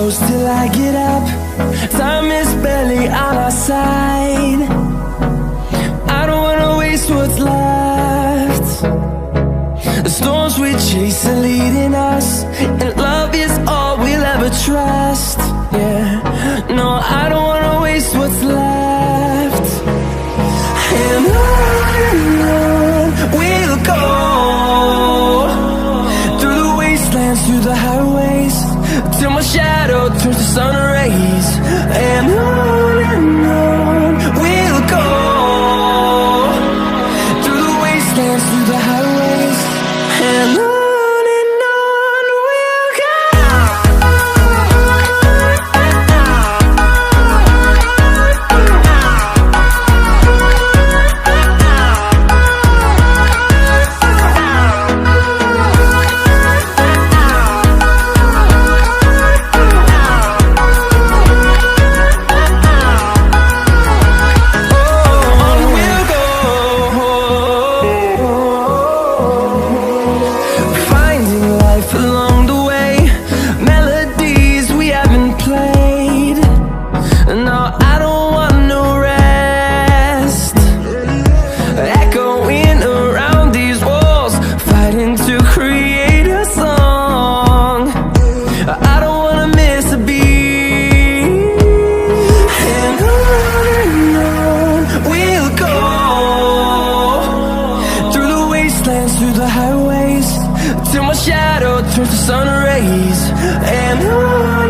close till I get up. Time is barely on our side. I don't wanna waste what's left. The storms we chase are leading us, and love is all we'll ever trust. Yeah, no, I don't wanna waste what's left. And on we'll go, through the wastelands, through the highways, till my shadow turns to sun rays. And on we'll go, through the wastelands, through the highways, and on we'll go. Through the highways, till my shadow turns to sun rays. And on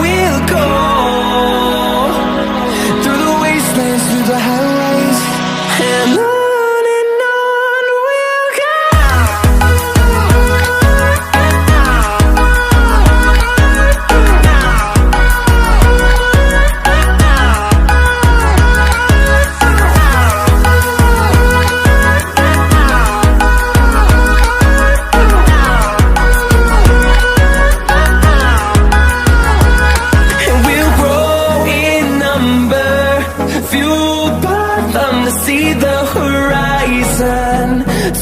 we'll go, through the wastelands, through the highways, and on we'll go. See the horizon,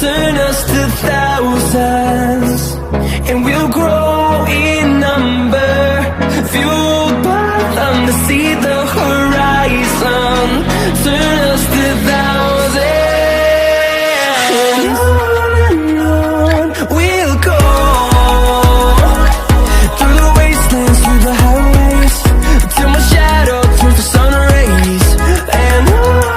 turn us to thousands, and we'll grow in number, fueled by them to see the horizon, turn us to thousands. And on we'll go, through the wastelands, through the highways, till my shadow turns to sun rays. And on